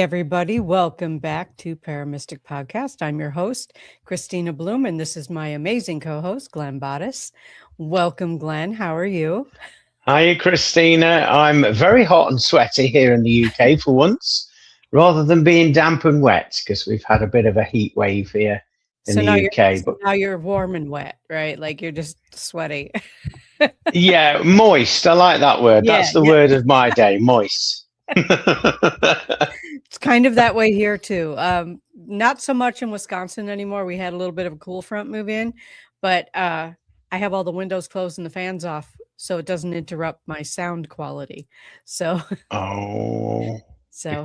everybody. Welcome back to ParaMystic Podcast. I'm your host, Kristina Bloom, and this is my amazing co-host, Glenn Boddice. Welcome, Glenn. How are you? Hi, Kristina. I'm very hot and sweaty here in the UK for once, rather than being damp and wet, because we've had a bit of a heat wave here in the UK. But now you're warm and wet, right? Like you're just sweaty. Yeah, moist. I like that word. Yeah, That's the word of my day, moist. It's kind of that way here too. Not so much in Wisconsin anymore. We had a little bit of a cool front move in, but I have all the windows closed and the fans off, so it doesn't interrupt my sound quality. So,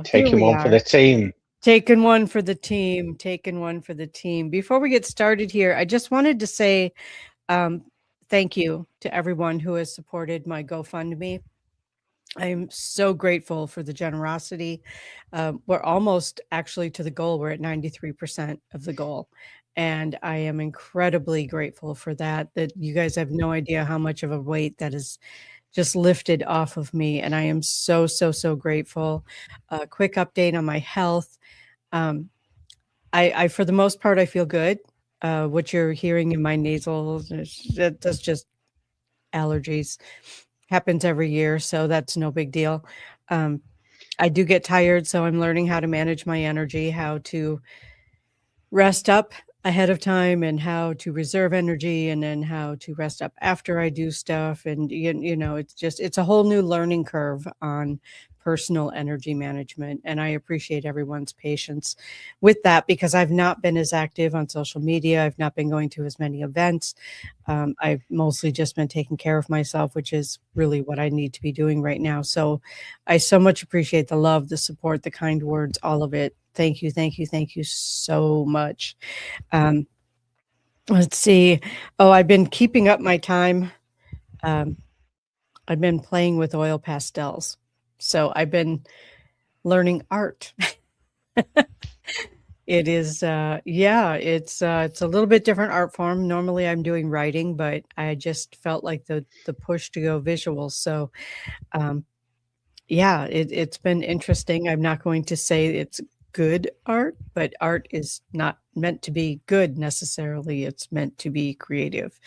taking one for the team. Taking one for the team. Taking one for the team. Before we get started here, I just wanted to say thank you to everyone who has supported my GoFundMe. I'm so grateful for the generosity. We're almost actually to the goal. We're at 93% of the goal. And I am incredibly grateful for that you guys have no idea how much of a weight that is just lifted off of me. And I am so, so, so grateful. Quick update on my health. I for the most part, I feel good. What you're hearing in my nasal, that's just allergies. Happens every year, so that's no big deal. I do get tired, so I'm learning how to manage my energy, how to rest up ahead of time and how to reserve energy, and then how to rest up after I do stuff. And you know, it's a whole new learning curve on personal energy management. And I appreciate everyone's patience with that, because I've not been as active on social media. I've not been going to as many events. I've mostly just been taking care of myself, which is really what I need to be doing right now. So I so much appreciate the love, the support, the kind words, all of it. Thank you. Thank you. Thank you so much. Let's see. Oh, I've been keeping up my time. I've been playing with oil pastels. So I've been learning art. It is, it's a little bit different art form. Normally I'm doing writing, but I just felt like the push to go visual. So, it's been interesting. I'm not going to say it's good art, but art is not meant to be good necessarily. It's meant to be creative.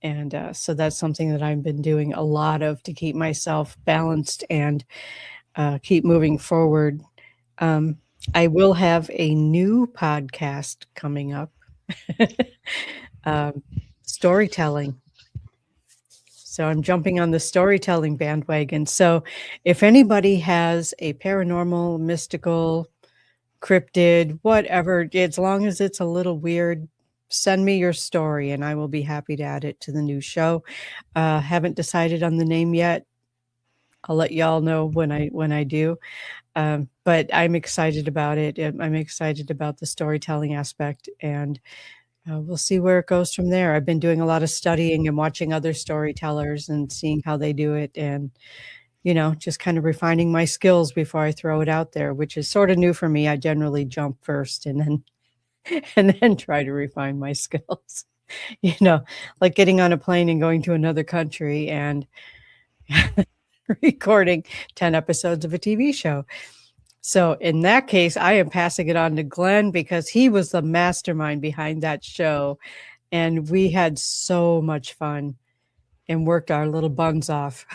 And so that's something that I've been doing a lot of to keep myself balanced and keep moving forward. I will have a new podcast coming up, storytelling. So I'm jumping on the storytelling bandwagon. So if anybody has a paranormal, mystical, cryptid, whatever, as long as it's a little weird, send me your story and I will be happy to add it to the new show. Haven't decided on the name yet. I'll let y'all know when I do. But I'm excited about it. I'm excited about the storytelling aspect, and we'll see where it goes from there. I've been doing a lot of studying and watching other storytellers and seeing how they do it, and just kind of refining my skills before I throw it out there, which is sort of new for me. I generally jump first and then try to refine my skills. Like getting on a plane and going to another country and recording 10 episodes of a TV show. So in that case, I am passing it on to Glenn, because he was the mastermind behind that show. And we had so much fun and worked our little buns off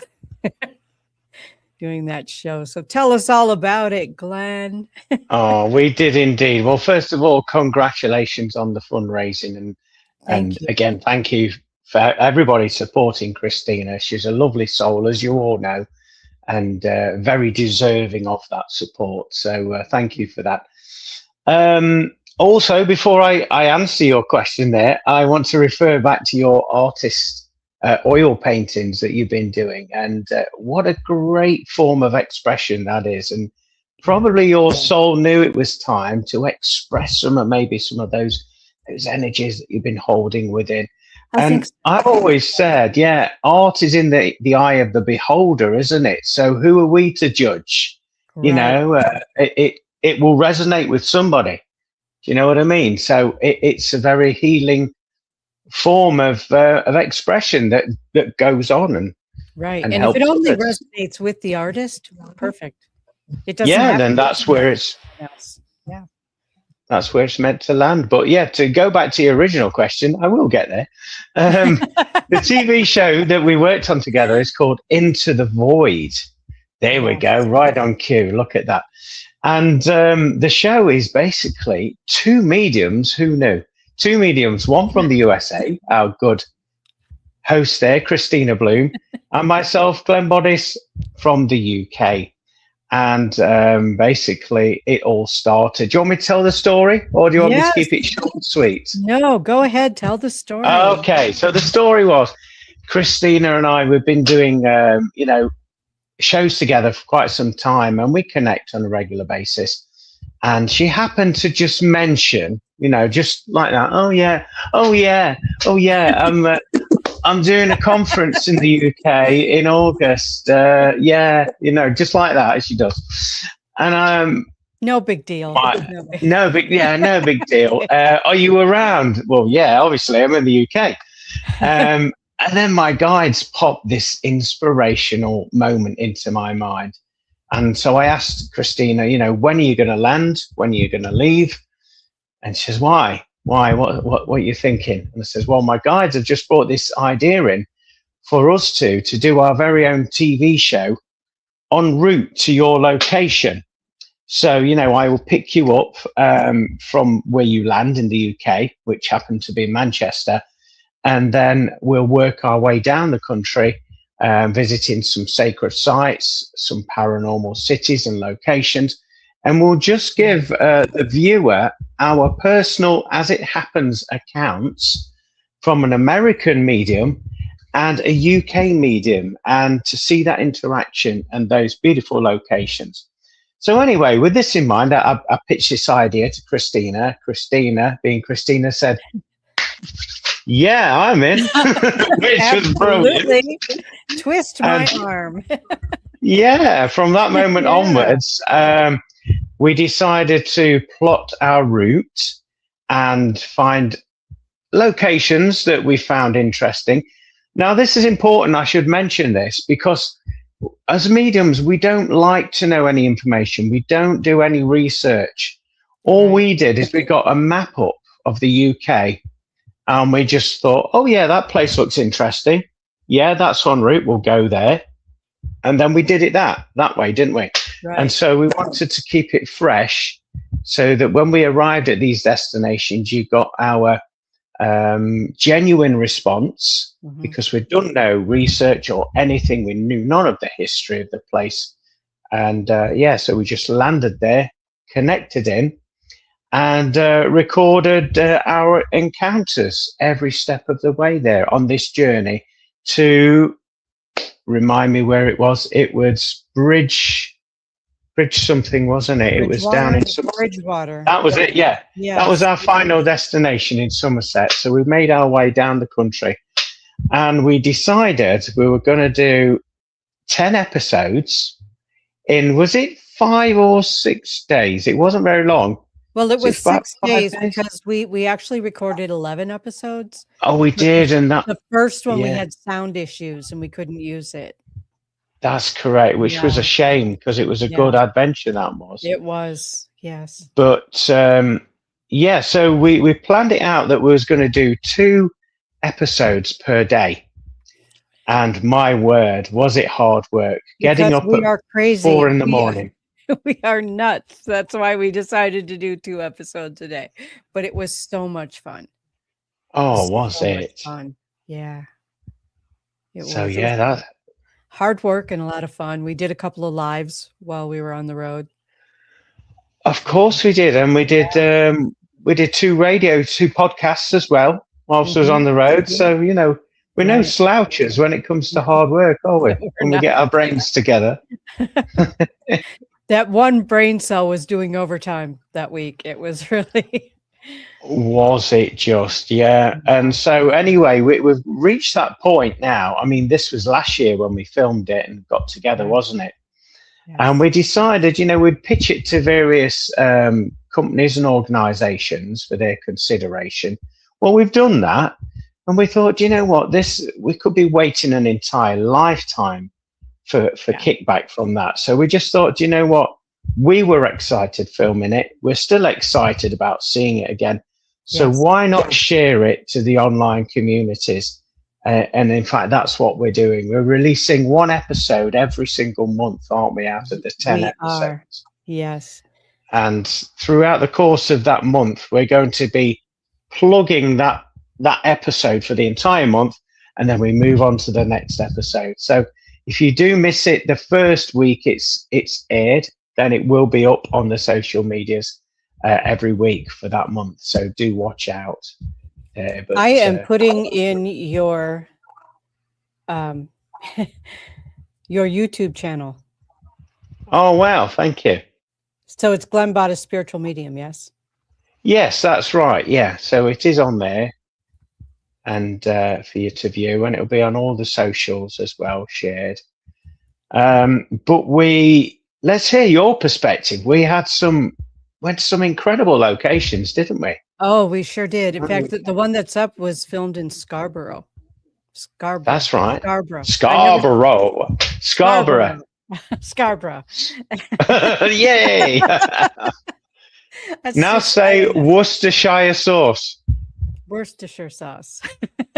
doing that show. So tell us all about it, Glenn. Oh, we did indeed. Well, first of all, congratulations on the fundraising. And again, thank you for everybody supporting Kristina. She's a lovely soul, as you all know, and very deserving of that support. So thank you for that. Also, before I answer your question there, I want to refer back to your artist oil paintings that you've been doing. And what a great form of expression that is. And probably your soul knew it was time to express maybe some of those energies that you've been holding within. And I've always said, art is in the eye of the beholder, isn't it? So who are we to judge? Right. It will resonate with somebody. Do you know what I mean? So it's a very healing form of expression that goes on. And if it only resonates with the artist, perfect. It doesn't Yeah, have then to that's be where it's else. Yeah. that's where it's meant to land. But yeah, to go back to your original question, I will get there. The TV show that we worked on together is called Into the Void. There we go, Yes. right on cue. Look at that. And the show is basically two mediums. Who knew? Two mediums, one from the USA, our good host there, Kristina Bloom, and myself, Glenn Boddice, from the UK. And basically, it all started. Do you want me to tell the story, or do you want me to keep it short and sweet? No, go ahead. Tell the story. Okay, so the story was Kristina and I, we've been doing, shows together for quite some time, and we connect on a regular basis. And she happened to just mention, just like that. Oh yeah, oh yeah, oh yeah. I'm doing a conference in the UK in August. Yeah, just like that, as she does. And no big deal. no big deal. Are you around? Well, yeah, obviously, I'm in the UK. And then my guides popped this inspirational moment into my mind. And so I asked Kristina, when are you going to land? When are you going to leave? And she says, why? Why? What are you thinking? And I says, well, my guides have just brought this idea in for us to do our very own TV show en route to your location. So, I will pick you up from where you land in the UK, which happened to be Manchester, and then we'll work our way down the country, visiting some sacred sites, some paranormal cities and locations. And we'll just give the viewer our personal, as it happens, accounts from an American medium and a UK medium, and to see that interaction and those beautiful locations. So anyway, with this in mind, I pitched this idea to Kristina. Kristina, being Kristina, said, yeah, I'm in, which was brilliant. Twist my arm. Yeah, from that moment onwards, we decided to plot our route and find locations that we found interesting. Now, this is important. I should mention this because as mediums, we don't like to know any information. We don't do any research. All we did is we got a map up of the UK and we just thought, oh, yeah, that place looks interesting. Yeah, that's en route. We'll go there. And then we did it that way, didn't we? Right. And so we wanted to keep it fresh so that when we arrived at these destinations, you got our genuine response, because we'd done no research or anything. We knew none of the history of the place. And so we just landed there, connected in, and recorded our encounters every step of the way there on this journey to remind me where it was. It was Bridge something, wasn't it? It was down in Bridgewater. That was it, yeah. That was our final destination in Somerset. So we made our way down the country and we decided we were going to do 10 episodes in, was it 5 or 6 days? It wasn't very long. Well, it was 6 days because we actually recorded 11 episodes. Oh, we did. And that the first one, we had sound issues and we couldn't use it. That's correct, which was a shame because it was a good adventure, that was. It was, yes. But so we planned it out that we was going to do 2 episodes per day. And my word, was it hard work. Getting up at 4 in the morning. We are nuts. That's why we decided to do 2 episodes a day. But it was so much fun. Oh, was it? Fun. Yeah. That hard work and a lot of fun. We did a couple of lives while we were on the road. Of course we did. And we did 2 podcasts as well whilst I was on the road. So, we're no slouches when it comes to hard work, are we? When we get our brains together. That one brain cell was doing overtime that week. It was really... Was it just? Yeah. And so anyway, we've reached that point now. I mean, this was last year when we filmed it and got together, wasn't it? Yes. And we decided, we'd pitch it to various companies and organizations for their consideration. Well, we've done that. And we thought, we could be waiting an entire lifetime for kickback from that. So we just thought, we were excited filming it. We're still excited about seeing it again. So Yes. why not share it to the online communities? And in fact, that's what we're doing. We're releasing one episode every single month, aren't we, out of the 10 We episodes? are. Yes. And throughout the course of that month, we're going to be plugging that episode for the entire month, and then we move on to the next episode. So if you do miss it the first week it's aired, then it will be up on the social medias every week for that month. So do watch out. But I am putting in your your YouTube channel. Oh, wow. Thank you. So it's Glenn Boddice Spiritual Medium, yes? Yes, that's right. Yeah. So it is on there and for you to view, and it'll be on all the socials as well, shared. But let's hear your perspective. We went to some incredible locations, didn't we? Oh, we sure did. In fact, the one that's up was filmed in Scarborough. That's right. Scarborough. Scarborough. Scarborough. Yay. Now say Worcestershire sauce. Worcestershire sauce.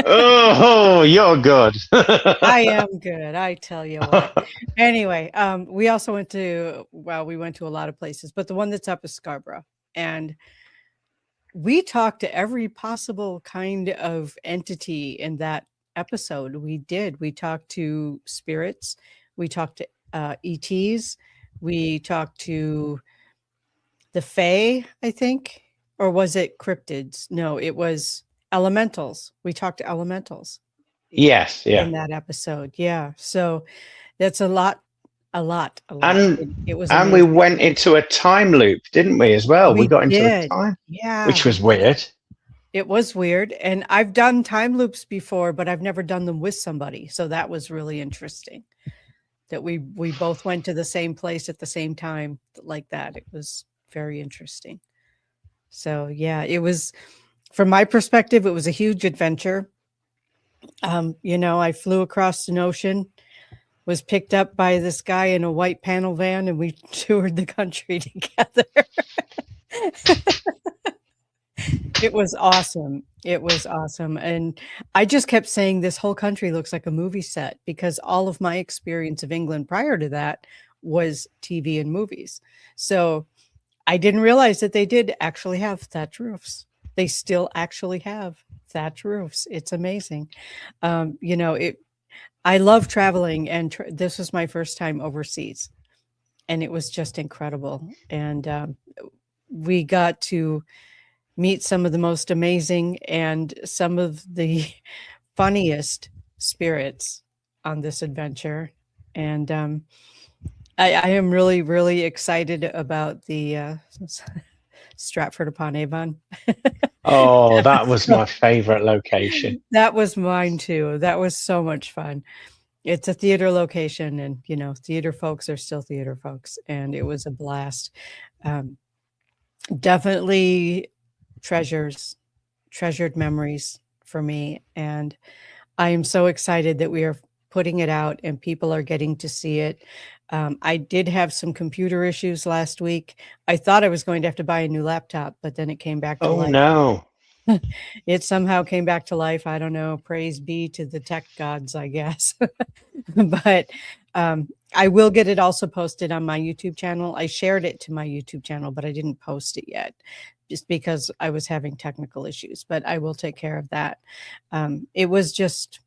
Oh, you're good. I am good. I tell you what. Anyway, we also went to a lot of places, but the one that's up is Scarborough. And we talked to every possible kind of entity in that episode. We did. We talked to spirits. We talked to ETs. We talked to the Fae, I think. Or was it cryptids? No, it was elementals. We talked to elementals. Yes, yeah. In that episode. Yeah. So that's a lot. And it was amazing. We went into a time loop, didn't we, as well? We got into a time, which was weird. It was weird. And I've done time loops before, but I've never done them with somebody. So that was really interesting that we both went to the same place at the same time like that. It was very interesting. So yeah, it was, from my perspective, it was a huge adventure. I flew across an ocean, was picked up by this guy in a white panel van, and we toured the country together. It was awesome. It was awesome. And I just kept saying this whole country looks like a movie set, because all of my experience of England prior to that was TV and movies. So I didn't realize that they did actually have thatch roofs. They still actually have thatch roofs. It's amazing. I love traveling, and this was my first time overseas, and it was just incredible. And we got to meet some of the most amazing and some of the funniest spirits on this adventure. And I am really, really excited about the Stratford upon Avon. Oh, that was my favorite location. That was mine too. That was so much fun. It's a theater location, and theater folks are still theater folks, and it was a blast. Definitely treasured memories for me, and I am so excited that we are putting it out and people are getting to see it. I did have some computer issues last week. I thought I was going to have to buy a new laptop, but then it came back to life. Oh, no. It somehow came back to life. I don't know. Praise be to the tech gods, I guess. But I will get it also posted on my YouTube channel. I shared it to my YouTube channel, but I didn't post it yet just because I was having technical issues, but I will take care of that. It was just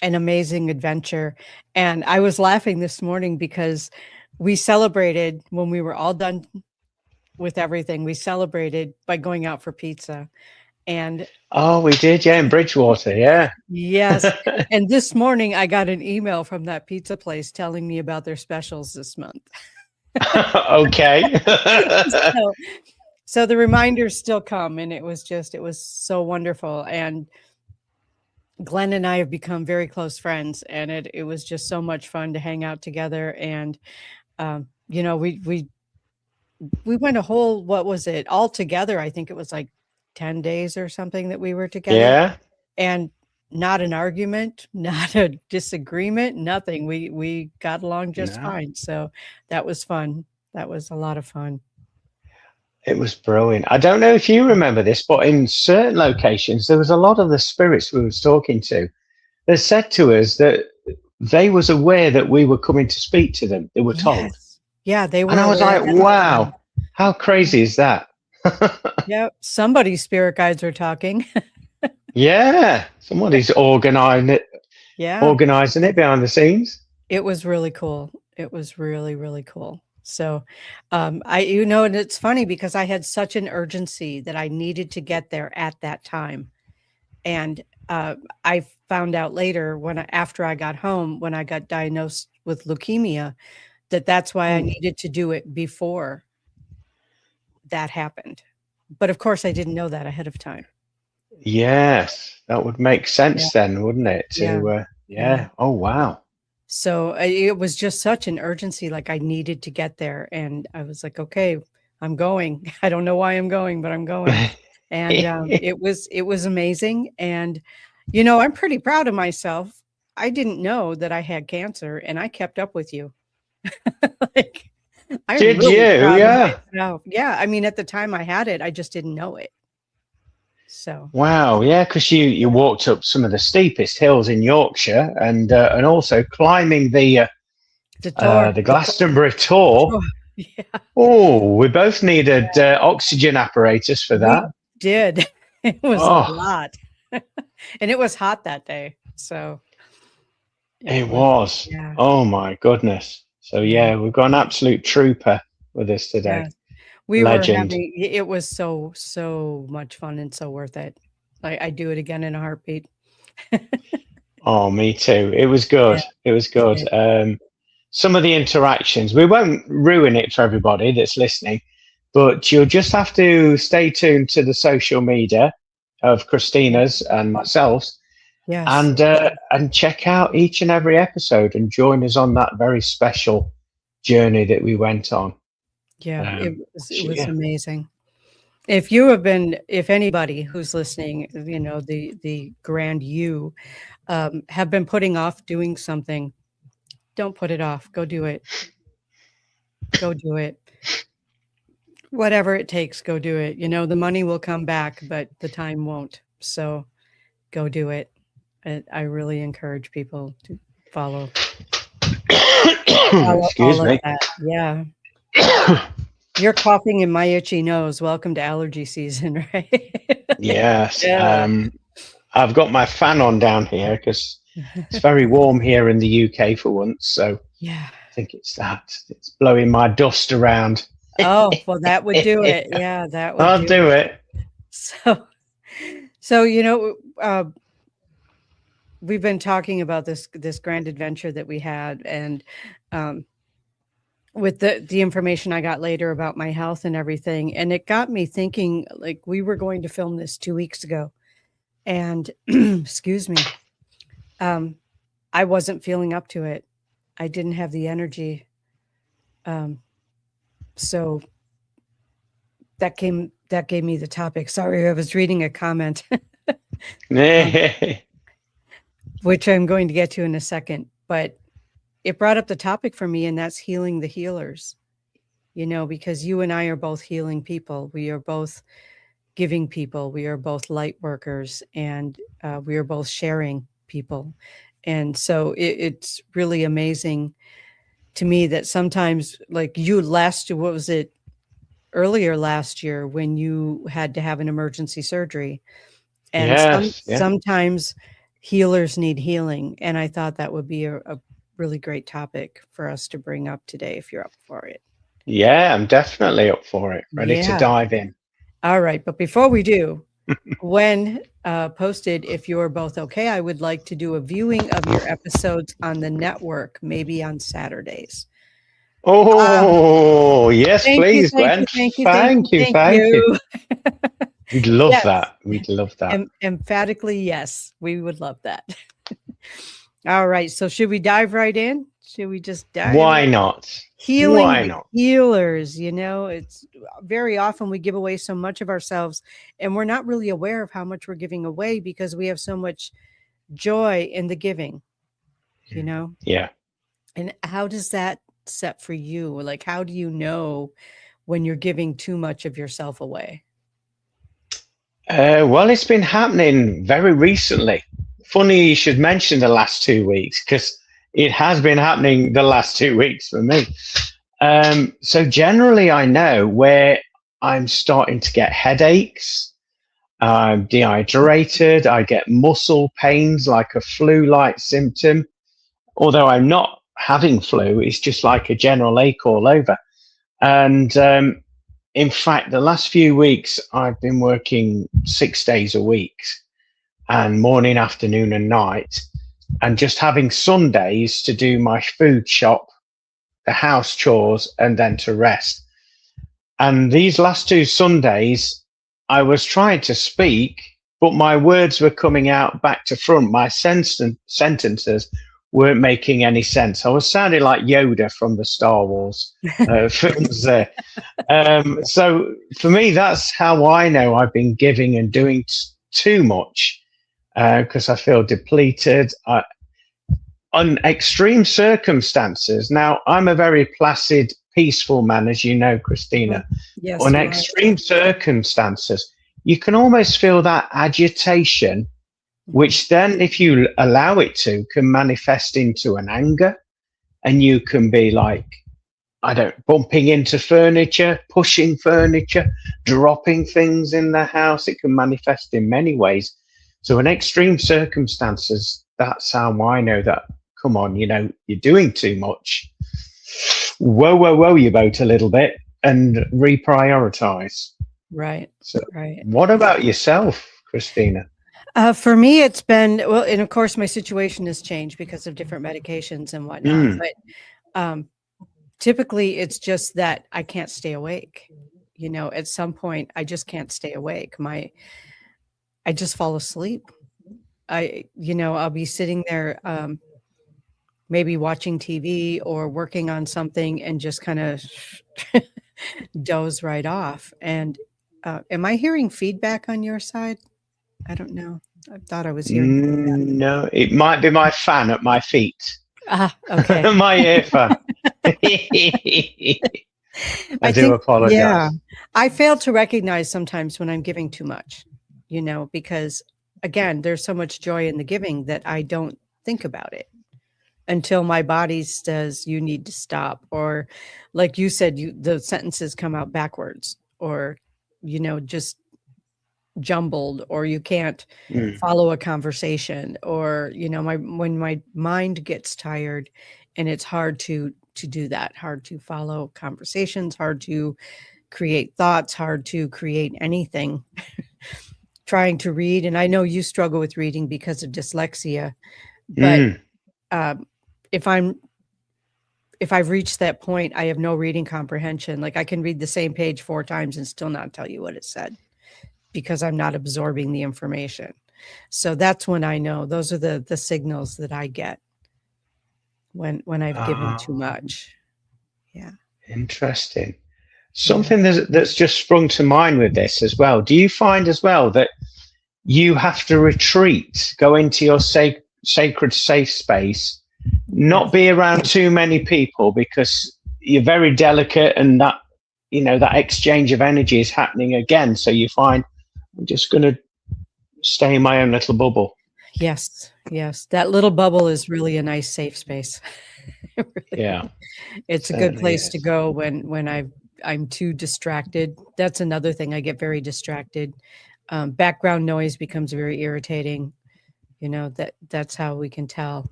an amazing adventure. And I was laughing this morning because we celebrated when we were all done with everything. We celebrated by going out for pizza. And oh, we did, yeah, in Bridgewater, yeah. Yes. And this morning I got an email from that pizza place telling me about their specials this month. Okay. So the reminders still come, and it was so wonderful. And Glenn and I have become very close friends, and it was just so much fun to hang out together. And we went a whole, what was it, all together? I think it was like 10 days or something that we were together. Yeah. And not an argument, not a disagreement, nothing. We got along just fine. So that was fun. That was a lot of fun. It was brilliant. I don't know if you remember this, but in certain locations, there was a lot of the spirits we was talking to. They said to us that they was aware that we were coming to speak to them. They were told. Yes. Yeah, they And were I was aware like, at the time. wow, how crazy is that? Yep. Somebody's spirit guides are talking. Yeah, somebody's Yeah. organizing it behind the scenes. It was really cool. It was really, really cool. So, and it's funny because I had such an urgency that I needed to get there at that time. And I found out later after I got home, when I got diagnosed with leukemia, that's why I needed to do it before that happened. But of course, I didn't know that ahead of time. Yes, that would make sense then, wouldn't it? Yeah. Oh, wow. So it was just such an urgency. Like I needed to get there. And I was like, okay, I'm going. I don't know why I'm going, but I'm going. And it was amazing. And, I'm pretty proud of myself. I didn't know that I had cancer and I kept up with you. Like, I'm Did really you? proud of Yeah. myself. Yeah. I mean, at the time I had it, I just didn't know it. So, Wow. Yeah, because you walked up some of the steepest hills in Yorkshire and also climbing the the Glastonbury Tor. tour. Yeah, Oh, we both needed oxygen apparatus for we that. did. It was a Oh, lot. And it was hot that day. So it was. yeah, Oh my goodness. So yeah, yeah, we've got an absolute trooper with us today. yeah. We were Legend. it was so much fun and so worth it. I do it again in a heartbeat. Oh, me too. It was good. Yeah, It was good. yeah, Some of the interactions, we won't ruin it for everybody that's listening, but you'll just have to stay tuned to the social media of Kristina's and myself's yes. and check out each and every episode and join us on that very special journey that we went on. Yeah, it was Yeah. amazing. If anybody who's listening, the grand you, have been putting off doing something, don't put it off. Go do it. Go do it. Whatever it takes, go do it. The money will come back, but the time won't. So go do it. I really encourage people to follow Excuse all of me. that. Yeah. You're coughing in my itchy nose. Welcome to allergy season, right? Yes. Yeah. I've got my fan on down here because it's very warm here in the UK for once. So Yeah. I think it's that. It's blowing my dust around. Oh, well, that would do it. Yeah, that would I'll do it. So, we've been talking about this grand adventure that we had, and with the information I got later about my health and everything, and it got me thinking. Like, we were going to film this 2 weeks ago, and excuse me, I wasn't feeling up to it. I didn't have the energy. So that gave me the topic. Sorry, I was reading a comment, which I'm going to get to in a second, but it brought up the topic for me, and that's healing the healers, because you and I are both healing people. We are both giving people. We are both light workers, and we are both sharing people. And so it's really amazing to me that sometimes, like you earlier last year when you had to have an emergency surgery, and Yes. Yeah. sometimes healers need healing. And I thought that would be a really great topic for us to bring up today, if you're up for it. Yeah, I'm definitely up for it. Ready to dive in. All right. But before we do, when posted, if you're both okay, I would like to do a viewing of your episodes on the network, maybe on Saturdays. Oh, yes, please, thank Gwen. you, thank you. We'd love that. We'd love that. Emphatically, yes, we would love that. All right. So should we dive right in? Should we just dive? Why not? Healing Why the not? healers, it's very often we give away so much of ourselves, and we're not really aware of how much we're giving away because we have so much joy in the giving, Yeah. And how does that set for you? Like, how do you know when you're giving too much of yourself away? Well, it's been happening very recently. Funny you should mention the last 2 weeks, because it has been happening the last 2 weeks for me. So generally, I know where I'm starting to get headaches. I'm dehydrated. I get muscle pains, like a flu-like symptom. Although I'm not having flu, it's just like a general ache all over. And in fact, the last few weeks, I've been working 6 days a week, and morning, afternoon, and night, and just having Sundays to do my food shop, the house chores, and then to rest. And these last 2 Sundays, I was trying to speak, but my words were coming out back to front. My sentences weren't making any sense. I was sounding like Yoda from the Star Wars films there. So for me, that's how I know I've been giving and doing too much, because I feel depleted. On extreme circumstances, now I'm a very placid, peaceful man, as you know, Kristina. Yes. On extreme circumstances, you can almost feel that agitation, which then, if you allow it to, can manifest into an anger, and you can be like, bumping into furniture, pushing furniture, dropping things in the house. It can manifest in many ways. So in extreme circumstances, that's how I know that, come on, you're doing too much. Whoa, you vote a little bit and reprioritize. Right. So right. What about yourself, Kristina? For me, it's been, well, and of course my situation has changed because of different medications and whatnot, but typically it's just that I can't stay awake. At some point I just can't stay awake. I just fall asleep. I'll be sitting there, maybe watching TV or working on something, and just kind of doze right off. And am I hearing feedback on your side? I don't know. I thought I was hearing. No, it might be my fan at my feet. Okay. My earphone. I do apologize. Yeah, I fail to recognize sometimes when I'm giving too much, because again, there's so much joy in the giving that I don't think about it until my body says you need to stop, or like you said, the sentences come out backwards, or just jumbled, or you can't follow a conversation, or when my mind gets tired, and it's hard to do that, hard to follow conversations, hard to create thoughts, hard to create anything. Trying to read, and I know you struggle with reading because of dyslexia, but if I've reached that point, I have no reading comprehension. Like, I can read the same page 4 times and still not tell you what it said, because I'm not absorbing the information. So that's when I know. Those are the signals that I get when I've given too much. Yeah. Interesting. Something that's just sprung to mind with this as well. Do you find as well that you have to retreat, go into your sacred safe space, not be around too many people, because you're very delicate, and that that exchange of energy is happening again? So you find, I'm just going to stay in my own little bubble. Yes. That little bubble is really a nice safe space. Yeah. It's a good place to go when I'm too distracted. That's another thing. I get very distracted. Background noise becomes very irritating. That's how we can tell.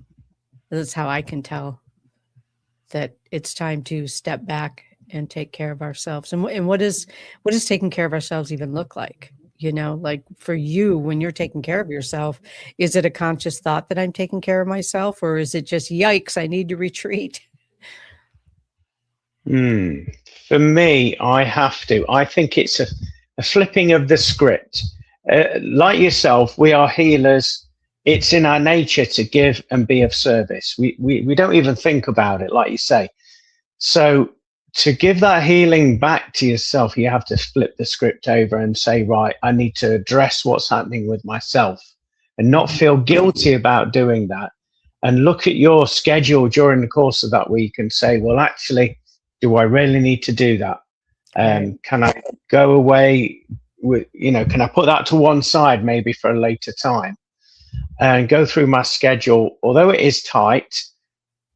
That's how I can tell that it's time to step back and take care of ourselves. And what does taking care of ourselves even look like? Like for you, when you're taking care of yourself, is it a conscious thought that I'm taking care of myself, or is it just, yikes, I need to retreat? For me, I think it's a flipping of the script. Like yourself, we are healers. It's in our nature to give and be of service. We don't even think about it, like you say. So to give that healing back to yourself, you have to flip the script over and say, right, I need to address what's happening with myself, and not feel guilty about doing that. and look at your schedule during the course of that week and say, well, actually, do I really need to do that? Right. Can I go away with, can I put that to one side maybe for a later time and go through my schedule, although it is tight,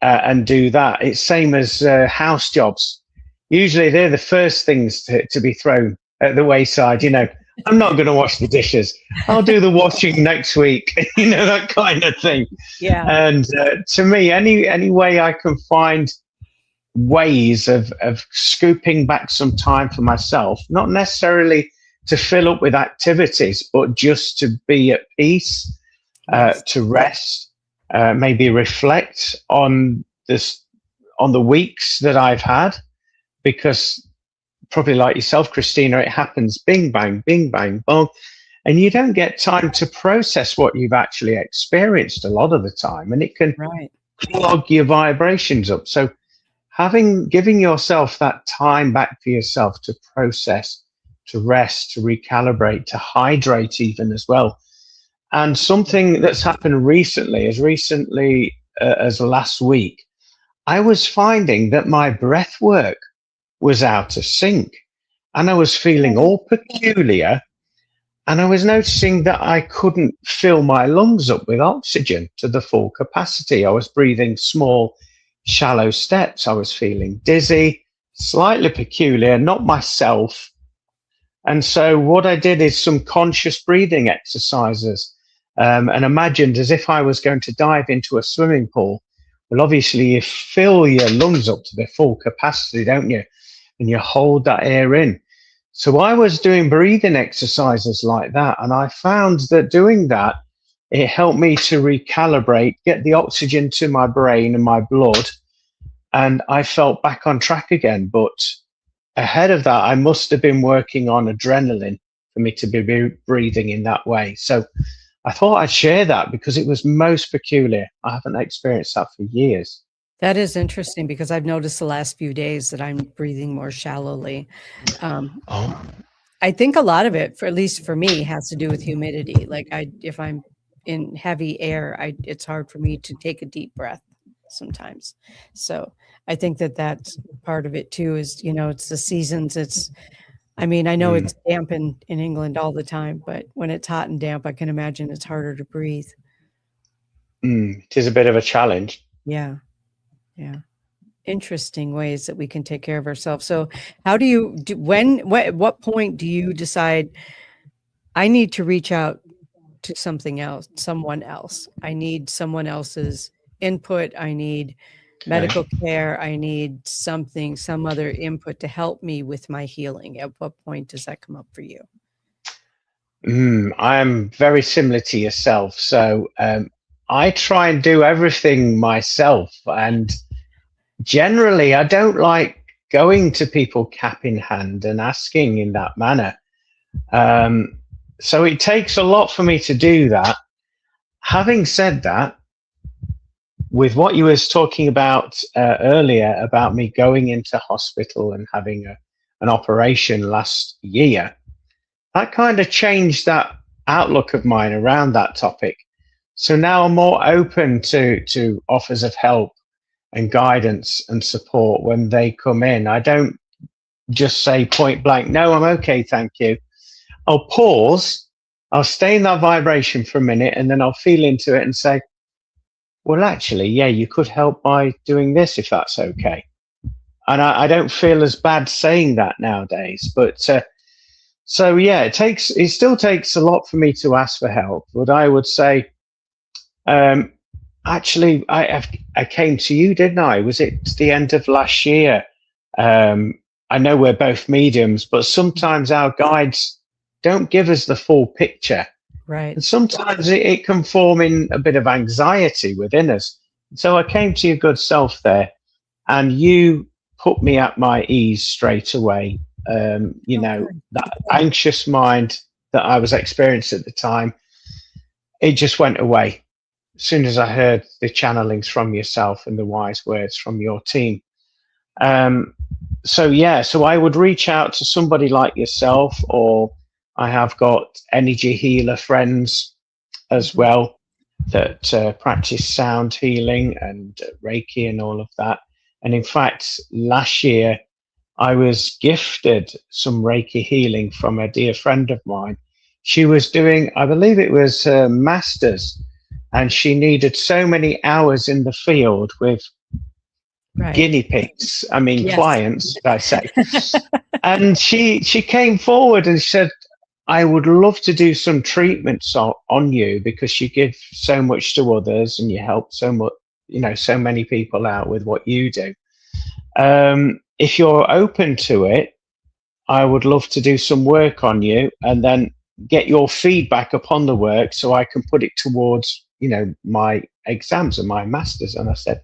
and do that? It's same as house jobs. Usually they're the first things to be thrown at the wayside. I'm not going to wash the dishes. I'll do the washing next week, that kind of thing. Yeah. And to me, any way I can find ways of scooping back some time for myself, not necessarily to fill up with activities, but just to be at peace, to rest, maybe reflect on the weeks that I've had, because probably like yourself, Kristina, it happens bing, bang, bong, and you don't get time to process what you've actually experienced a lot of the time, and it can clog your vibrations up. So giving yourself that time back for yourself to process, to rest, to recalibrate, to hydrate even as well. And something that's happened recently as last week, I was finding that my breath work was out of sync, and I was feeling all peculiar, and I was noticing that I couldn't fill my lungs up with oxygen to the full capacity. I was breathing small, shallow steps. I was feeling dizzy, slightly peculiar, not myself. And so what I did is some conscious breathing exercises, and imagined as if I was going to dive into a swimming pool. Well, obviously you fill your lungs up to their full capacity, don't you? And you hold that air in. So I was doing breathing exercises like that, and I found that doing that, it helped me to recalibrate, get the oxygen to my brain and my blood, and I felt back on track again. But ahead of that, I must have been working on adrenaline for me to be breathing in that way. So I thought I'd share that because it was most peculiar. I haven't experienced that for years. That is interesting, because I've noticed the last few days that I'm breathing more shallowly. I think a lot of it, at least for me, has to do with humidity. Like if I'm in heavy air, it's hard for me to take a deep breath sometimes. So I think that that's part of it too, is, it's the seasons. I know it's damp in England all the time, but when it's hot and damp, I can imagine it's harder to breathe. It is a bit of a challenge. Yeah. Interesting ways that we can take care of ourselves. So how do you what point do you decide I need to reach out to someone else? I need someone else's input. I need medical care. I need some other input to help me with my healing. At what point does that come up for you? I'm very similar to yourself. So I try and do everything myself, and generally I don't like going to people cap in hand and asking in that manner. So it takes a lot for me to do that. Having said that, with what you was talking about earlier about me going into hospital and having an operation last year, that kind of changed that outlook of mine around that topic. So now I'm more open to offers of help and guidance and support when they come in. I don't just say point blank, no, I'm okay, thank you. I'll pause, I'll stay in that vibration for a minute, and then I'll feel into it and say, well, actually, yeah, you could help by doing this if that's okay. And I don't feel as bad saying that nowadays. But so yeah, it still takes a lot for me to ask for help. But I would say, actually, I came to you, didn't I? Was it the end of last year? I know we're both mediums, but sometimes our guides don't give us the full picture. Right. And sometimes it can form in a bit of anxiety within us. So I came to your good self there, and you put me at my ease straight away. That anxious mind that I was experiencing at the time, it just went away as soon as I heard the channelings from yourself and the wise words from your team. So I would reach out to somebody like yourself, or I have got energy healer friends as well. that practice sound healing and Reiki and all of that. And in fact, last year I was gifted some Reiki healing from a dear friend of mine. She was doing, I believe it was her master's, and she needed so many hours in the field with guinea pigs, I mean, Yes. clients, should I say. And she came forward and said, I would love to do some treatments on you because you give so much to others and you help so much, so many people out with what you do. If you're open to it, I would love to do some work on you and then get your feedback upon the work so I can put it towards, my exams and my masters. And I said,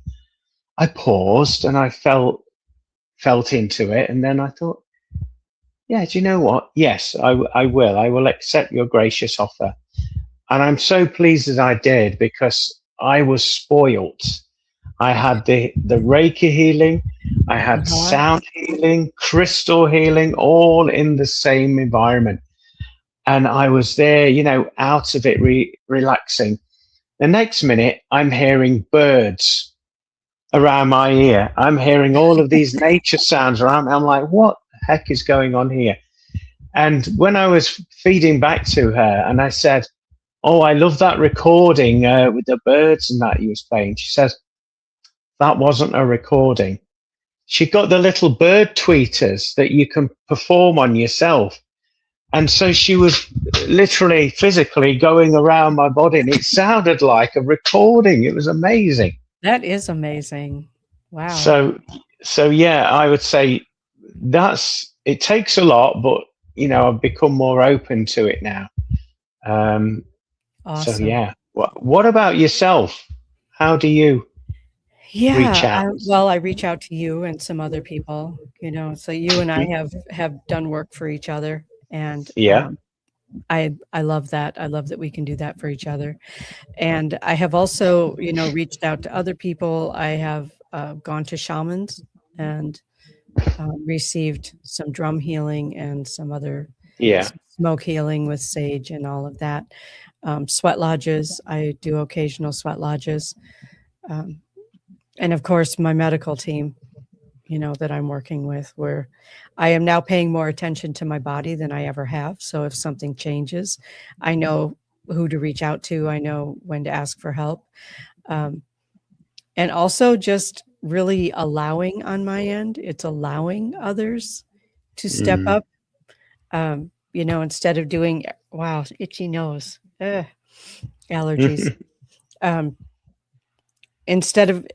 I paused and I felt into it. And then I thought, yeah, do you know what? Yes, I will. I will accept your gracious offer. And I'm so pleased that I did because I was spoilt. I had the Reiki healing, I had sound healing, crystal healing, all in the same environment. And I was there, out of it, relaxing. The next minute, I'm hearing birds around my ear. I'm hearing all of these nature sounds around me. I'm like, what the heck is going on here? And when I was feeding back to her and I said, oh, I love that recording with the birds and that you was playing. She says, that wasn't a recording. She got the little bird tweeters that you can perform on yourself. And so she was literally physically going around my body and it sounded like a recording. It was amazing. That is amazing. Wow. So yeah, I would say it takes a lot, but I've become more open to it now. Awesome. So yeah, what about yourself? How do you reach out? I reach out to you and some other people, so you and I have done work for each other. And I love that. I love that we can do that for each other. And I have also, reached out to other people. I have gone to shamans and received some drum healing and some other smoke healing with sage and all of that. Sweat lodges. I do occasional sweat lodges. And of course, my medical team, that I'm working with, where I am now paying more attention to my body than I ever have. So if something changes, I know who to reach out to. I know when to ask for help. And also just really allowing on my end, it's allowing others to step up, instead of doing, wow, itchy nose, allergies. Instead of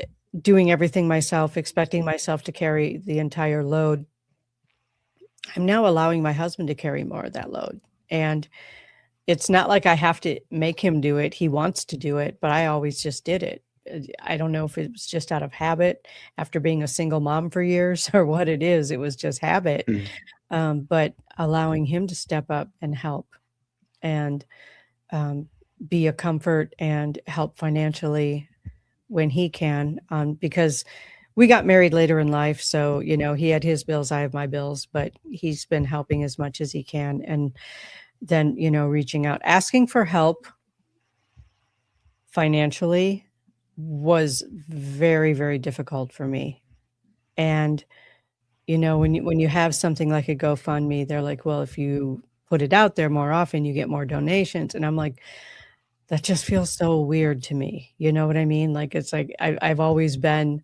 doing everything myself, expecting myself to carry the entire load, I'm now allowing my husband to carry more of that load. And it's not like I have to make him do it. He wants to do it, but I always just did it. I don't know if it was just out of habit after being a single mom for years or what it is. It was just habit. But allowing him to step up and help and be a comfort and help financially when he can, because we got married later in life. So, he had his bills, I have my bills, but he's been helping as much as he can. And then, reaching out, asking for help financially was very, very difficult for me. And, when you have something like a GoFundMe, they're like, well, if you put it out there more often, you get more donations. And I'm like, that just feels so weird to me. You know what I mean? Like, it's like, I've always been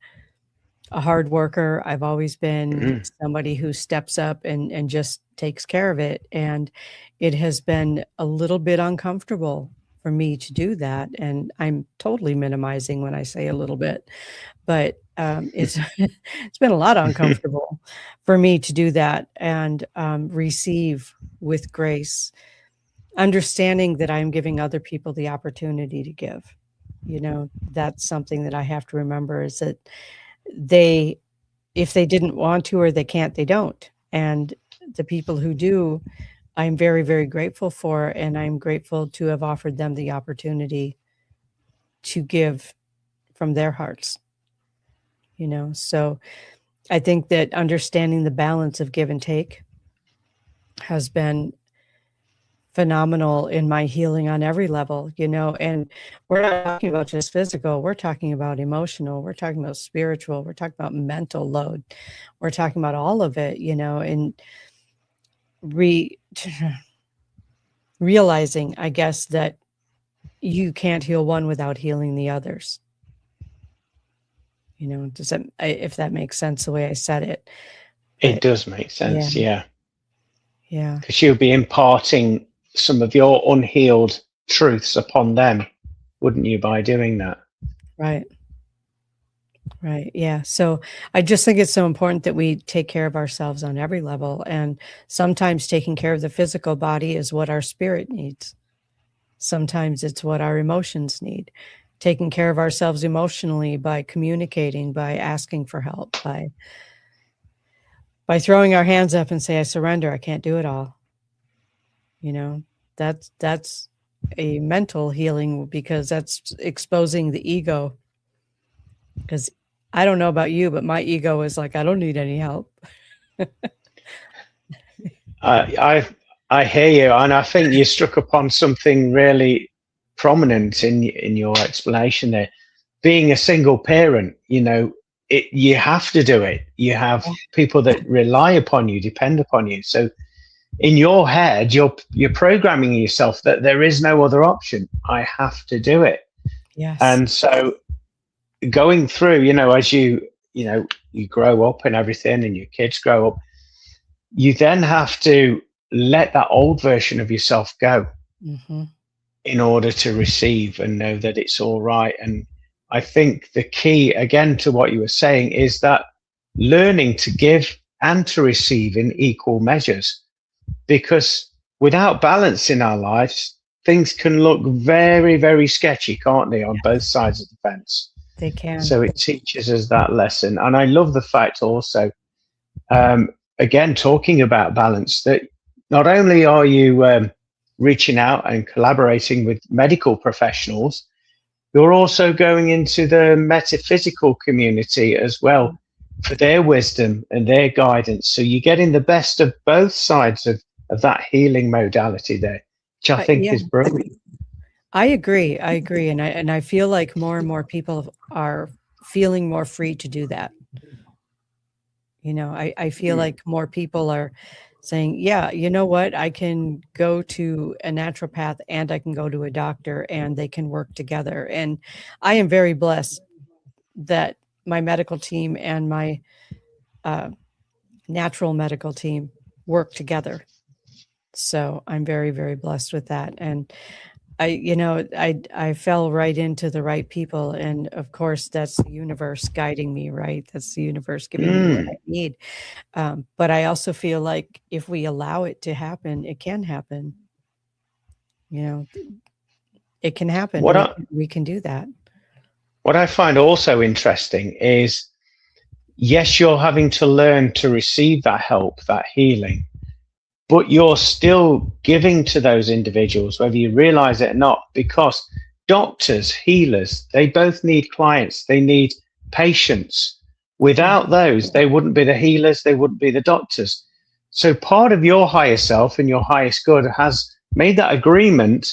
a hard worker. I've always been somebody who steps up and just takes care of it. And it has been a little bit uncomfortable for me to do that. And I'm totally minimizing when I say a little bit, but it's it's been a lot uncomfortable for me to do that and receive with grace, understanding that I'm giving other people the opportunity to give. That's something that I have to remember, is that if they didn't want to or they can't, they don't. And the people who do, I'm very, very grateful for, and I'm grateful to have offered them the opportunity to give from their hearts. So I think that understanding the balance of give and take has been phenomenal in my healing on every level, you know, and we're not talking about just physical, we're talking about emotional, we're talking about spiritual, we're talking about mental load, we're talking about all of it, you know, and realizing, I guess, that you can't heal one without healing the others. You know, does that, if that makes sense the way I said it? It But does make sense, yeah. yeah, Because you'll be imparting some of your unhealed truths upon them, wouldn't you, by doing that? right. Right. Yeah. So I just think it's so important that we take care of ourselves on every level. And sometimes taking care of the physical body is what our spirit needs. Sometimes it's what our emotions need. Taking care of ourselves emotionally by communicating, by asking for help, by throwing our hands up and say, I surrender, I can't do it all. You know, that's a mental healing, because that's exposing the ego. Because I don't know about you, but my ego is like, I don't need any help. I hear you, and I think you struck upon something really prominent in your explanation there. Being a single parent, you know, you have to do it. You have people that rely upon you, depend upon you. So in your head, you're programming yourself that there is no other option. I have to do it. Yes. And so going through, you know, as you grow up and everything, and your kids grow up, you then have to let that old version of yourself go in order to receive and know that it's all right. And I think the key, again, to what you were saying, is that learning to give and to receive in equal measures, because without balance in our lives, things can look very, very sketchy, can't they, on both sides of the fence? They can. So it teaches us that lesson. And I love the fact also, again, talking about balance, that not only are you reaching out and collaborating with medical professionals, you're also going into the metaphysical community as well for their wisdom and their guidance. So you're getting the best of both sides of that healing modality there, which I think is brilliant. I agree. And I feel like more and more people are feeling more free to do that. You know, I feel like more people are saying, yeah, you know what, I can go to a naturopath and I can go to a doctor and they can work together. And I am very blessed that my medical team and my natural medical team work together. So I'm very, very blessed with that. And I fell right into the right people. And of course, that's the universe guiding me, right? That's the universe giving me what I need. But I also feel like if we allow it to happen, it can happen. You know, it can happen. We can do that. What I find also interesting is, yes, you're having to learn to receive that help, that healing, but you're still giving to those individuals, whether you realize it or not, because doctors, healers, they both need clients, they need patients. Without those, they wouldn't be the healers, they wouldn't be the doctors. So part of your higher self and your highest good has made that agreement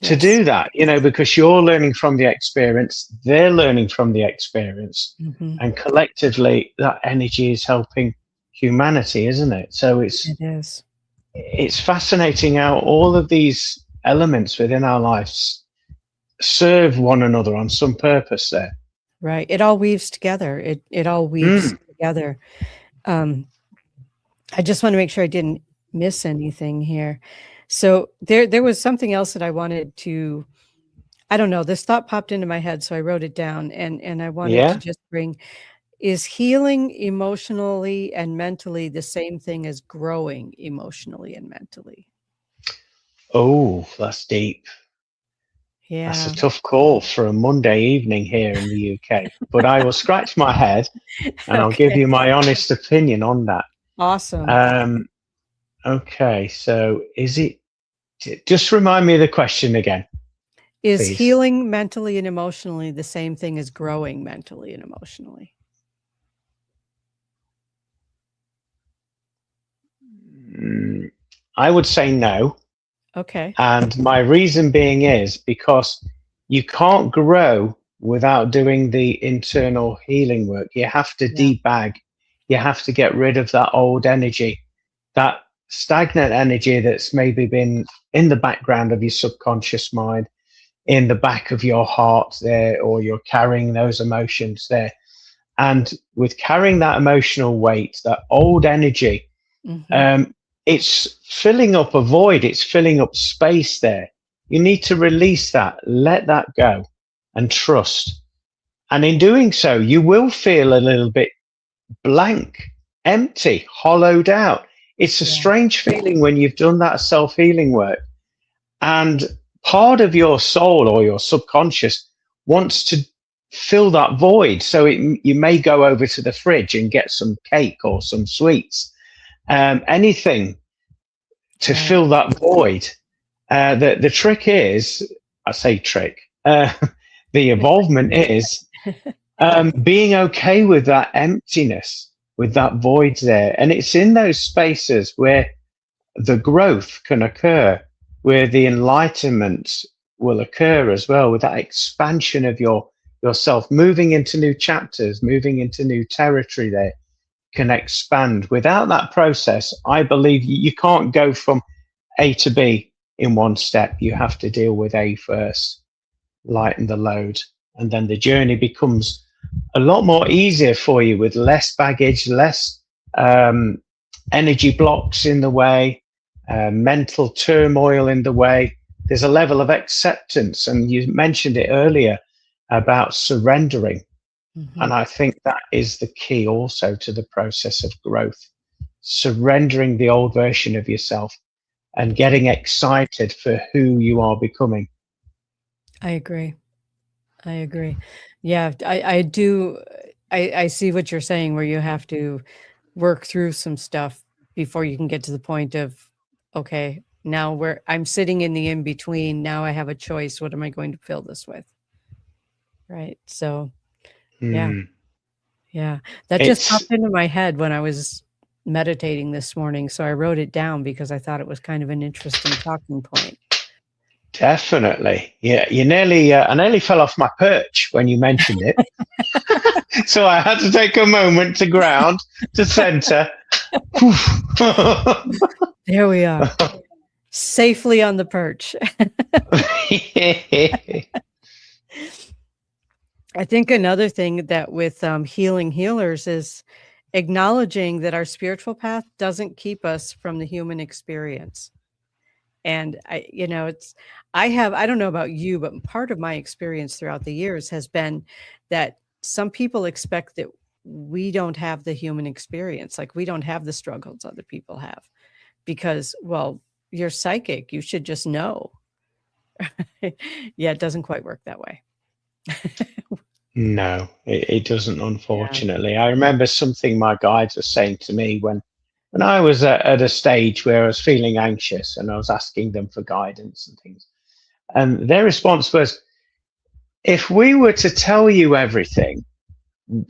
to do that, you know, because you're learning from the experience, they're learning from the experience, and collectively that energy is helping humanity, isn't it? So it's fascinating how all of these elements within our lives serve one another on some purpose there. Right. It all weaves together. It all weaves together. I just want to make sure I didn't miss anything here. So there was something else that I wanted to, I don't know, this thought popped into my head, so I wrote it down, and I wanted to just bring, is healing emotionally and mentally the same thing as growing emotionally and mentally? Oh, that's deep. Yeah. That's a tough call for a Monday evening here in the UK, but I will scratch my head and I'll give you my honest opinion on that. Awesome. Okay, so just remind me of the question again. Is please. Healing mentally and emotionally the same thing as growing mentally and emotionally? I would say no. Okay. And my reason being is because you can't grow without doing the internal healing work. You have to Yeah. debag, you have to get rid of that old energy, that stagnant energy that's maybe been in the background of your subconscious mind, in the back of your heart there, or you're carrying those emotions there. And with carrying that emotional weight, that old energy, Hmm. um, it's filling up a void, it's filling up space there. You need to release that, let that go, and trust. And in doing so, you will feel a little bit blank, empty, hollowed out. It's a Yeah. strange feeling when you've done that self healing work. And part of your soul or your subconscious wants to fill that void. So you may go over to the fridge and get some cake or some sweets, anything to Right. fill that void. The trick is, I say trick, the involvement is being okay with that emptiness, with that void there. And it's in those spaces where the growth can occur, where the enlightenment will occur as well, with that expansion of yourself, moving into new chapters, moving into new territory there can expand. Without that process, I believe you can't go from A to B in one step. You have to deal with A first, lighten the load, and then the journey becomes a lot more easier for you with less baggage, less energy blocks in the way, mental turmoil in the way. There's a level of acceptance, and you mentioned it earlier about surrendering. Hmm. And I think that is the key also to the process of growth, surrendering the old version of yourself and getting excited for who you are becoming. I agree. I agree. Yeah, I do. I see what you're saying, where you have to work through some stuff before you can get to the point of, okay, now where I'm sitting in the in between. Now I have a choice. What am I going to fill this with? Right. So, yeah, Hmm. yeah. That just It's popped into my head when I was meditating this morning. So I wrote it down because I thought it was kind of an interesting talking point. definitely, yeah. I nearly fell off my perch when you mentioned it. So I had to take a moment to ground, to center. There we are, safely on the perch. I think another thing that with healing healers is acknowledging that our spiritual path doesn't keep us from the human experience. And I don't know about you, but part of my experience throughout the years has been that some people expect that we don't have the human experience, like we don't have the struggles other people have because, well, you're psychic, you should just know. Yeah, it doesn't quite work that way. No, it doesn't, Yeah. unfortunately. I remember something my guides were saying to me when I was at a stage where I was feeling anxious and I was asking them for guidance and things. And their response was, if we were to tell you everything,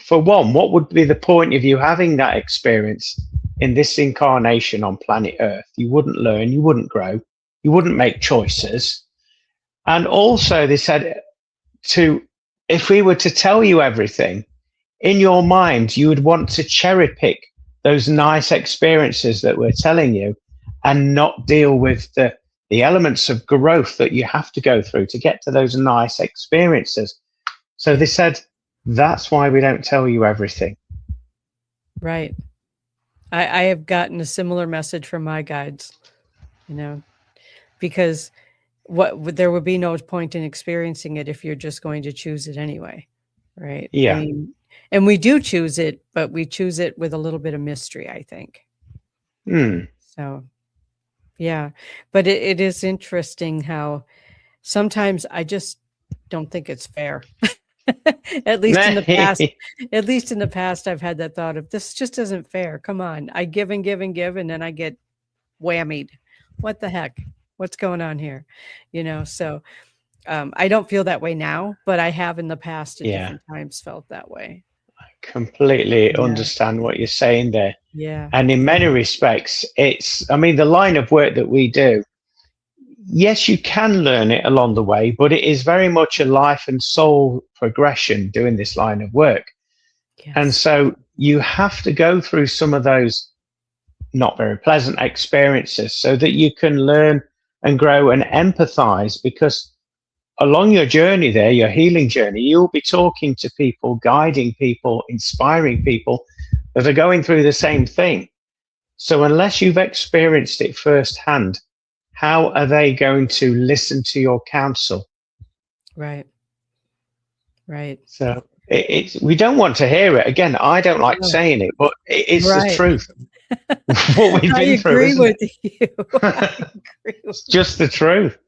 for one, what would be the point of you having that experience in this incarnation on planet Earth? You wouldn't learn, you wouldn't grow, you wouldn't make choices. And also, they said, to if we were to tell you everything, in your mind, you would want to cherry pick those nice experiences that we're telling you and not deal with the elements of growth that you have to go through to get to those nice experiences. So Yeah. they said, that's why we don't tell you everything. Right. I have gotten a similar message from my guides, because there would be no point in experiencing it if you're just going to choose it anyway, right? I Yeah. mean, and we do choose it, but we choose it with a little bit of mystery, I think. Hmm. So, yeah, but it is interesting how sometimes I just don't think it's fair. At least in the past, I've had that thought of this just isn't fair. Come on. I give and give and give, and then I get whammied. What the heck? What's going on here? So I don't feel that way now, but I have in the past at Yeah. different times felt that way. Completely Yeah. understand what you're saying there. Yeah. And in many respects, I mean, the line of work that we do, yes, you can learn it along the way, but it is very much a life and soul progression doing this line of work. And Yes. so you have to go through some of those not very pleasant experiences so that you can learn and grow and empathize, because along your journey there, your healing journey, you'll be talking to people, guiding people, inspiring people that are going through the same thing. So unless you've experienced it firsthand, how are they going to listen to your counsel? Right. Right. So we don't want to hear it. Again, I don't like No. saying it, but it's the Right. truth. What we've I been through, agree isn't with it? you. I agree with It's just the truth.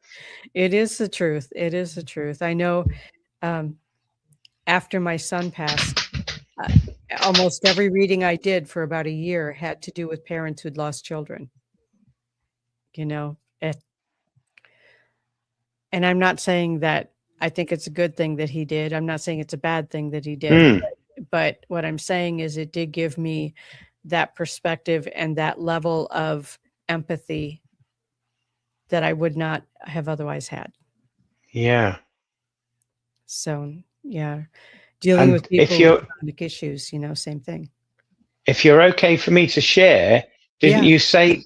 It is the truth. It is the truth. I know, after my son passed, uh, almost every reading I did for about a year had to do with parents who'd lost children. You know, and I'm not saying that I think it's a good thing that he did. I'm not saying it's a bad thing that he did. Mm. But what I'm saying is it did give me that perspective and that level of empathy that I would not have otherwise had. Yeah. So, yeah, dealing And with people with chronic issues, you know, same thing. if you're okay for me to share, didn't Yeah. you say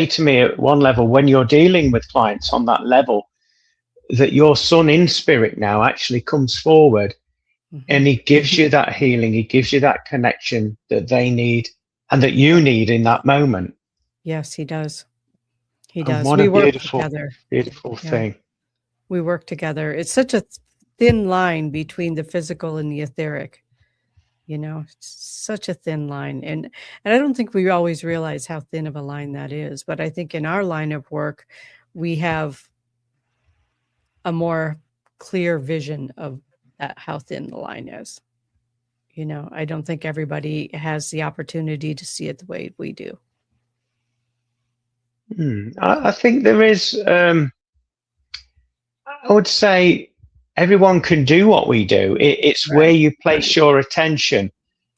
to me at one level, when you're dealing with clients on that level, that your son in spirit now actually comes forward and he gives you that healing, he gives you that connection that they need and that you need in that moment? Yes, he does. He And does. what We a work beautiful, together. beautiful Yeah. thing. We work together. It's such a thin line between the physical and the etheric. You know, it's such a thin line. And I don't think we always realize how thin of a line that is. But I think in our line of work, we have a more clear vision of how thin the line is. You know, I don't think everybody has the opportunity to see it the way we do. I think there is, I would say everyone can do what we do. It's where you place your attention.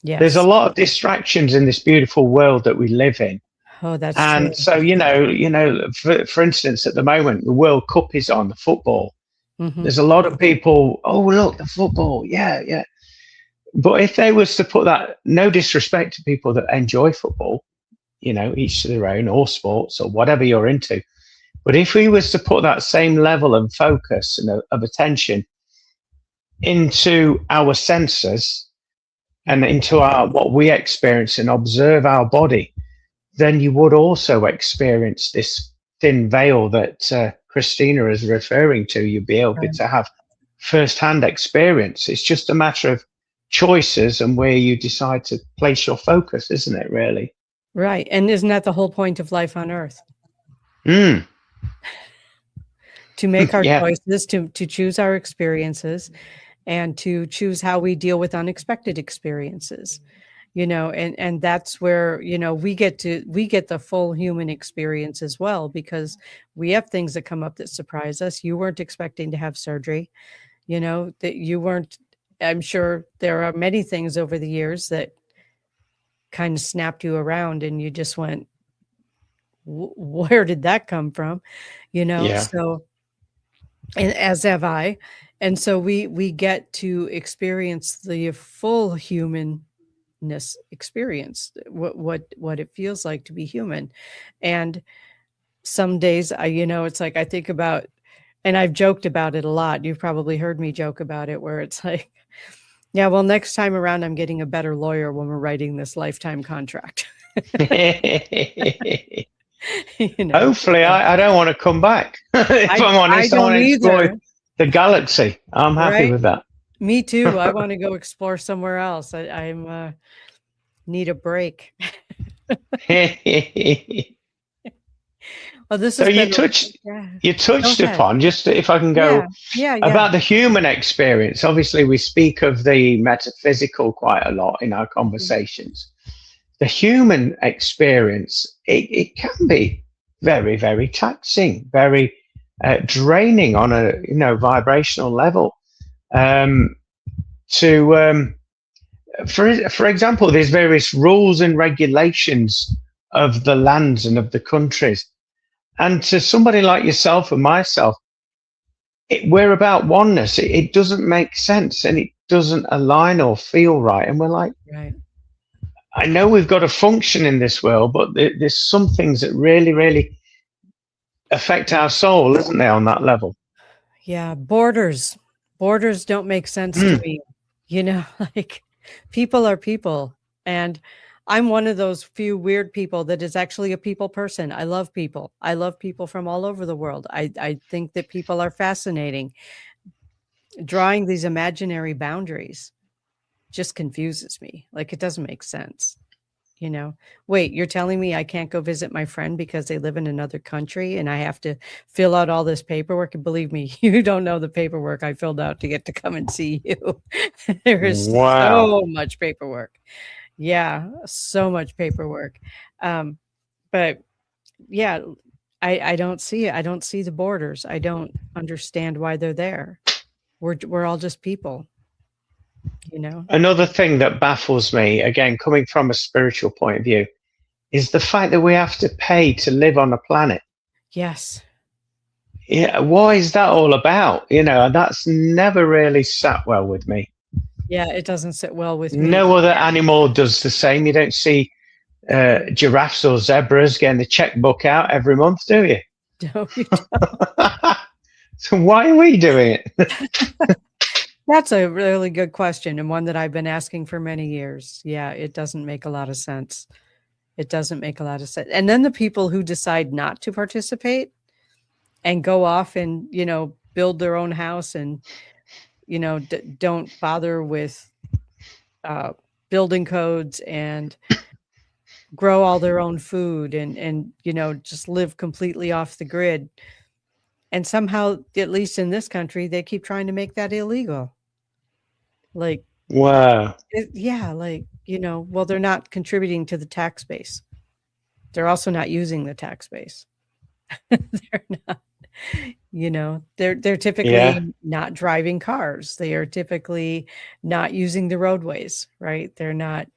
There's a Yes. lot of distractions in this beautiful world that we live in. Oh, that's And true. so, for instance, at the moment, the World Cup is on, the football. There's a lot of people, oh, look, the football. Yeah, yeah. But if they was to put that, no disrespect to people that enjoy football, each to their own, or sports or whatever you're into. But if we was to put that same level of focus and of attention into our senses and into what we experience and observe our body, then you would also experience this thin veil that Kristina is referring to. You'd be able to have first-hand experience. It's just a matter of choices and where you decide to place your focus, isn't it, really? Right. And isn't that the whole point of life on Earth? To make our choices, to choose our experiences, and to choose how we deal with unexpected experiences. And that's where, we get the full human experience as well, because we have things that come up that surprise us. You weren't expecting to have surgery, that you weren't. I'm sure there are many things over the years that kind of snapped you around and you just went, where did that come from? So, and as have I. And so we get to experience the full humanness experience, what it feels like to be human. And some days it's like I think about, and I've joked about it a lot. You've probably heard me joke about it, where it's like, yeah, well, next time around, I'm getting a better lawyer when we're writing this lifetime contract. Hopefully, I don't want to come back. If I'm honest, I want to explore the galaxy. I'm happy with that. Me too. I want to go explore somewhere else. I'm need a break. Well, this so you touched upon, just if I can go, about the human experience. Obviously, we speak of the metaphysical quite a lot in our conversations. The human experience, it can be very, very taxing, very draining on a vibrational level. For example, there's various rules and regulations of the lands and of the countries. And to somebody like yourself and myself, we're about oneness. It doesn't make sense, and it doesn't align or feel right. And we're like, Right. I know we've got to function in this world, but there's some things that really, really affect our soul, isn't there, on that level? Yeah, borders don't make sense to me. You know, like people are people, and I'm one of those few weird people that is actually a people person. I love people. I love people from all over the world. I think that people are fascinating. Drawing these imaginary boundaries just confuses me. Like it doesn't make sense. You know, wait, you're telling me I can't go visit my friend because they live in another country and I have to fill out all this paperwork? And believe me, you don't know the paperwork I filled out to get to come and see you. There is Wow. so much paperwork. Yeah, so much paperwork. But yeah, I don't see it. I don't see the borders. I don't understand why they're there. We're all just people, you know? Another thing that baffles me, again, coming from a spiritual point of view, is the fact that we have to pay to live on a planet. Yes. Yeah, what is that all about? That's never really sat well with me. Yeah, it doesn't sit well with me. No other animal does the same. You don't see giraffes or zebras getting the checkbook out every month, do you? No, you don't. So why are we doing it? That's a really good question, and one that I've been asking for many years. Yeah, it doesn't make a lot of sense. It doesn't make a lot of sense. And then the people who decide not to participate and go off and, build their own house and, don't bother with building codes and grow all their own food and, just live completely off the grid. And somehow, at least in this country, they keep trying to make that illegal. Like, Wow. yeah, like, well, they're not contributing to the tax base. They're also not using the tax base. They're not, they're typically not driving cars. They are typically not using the roadways, right? They're not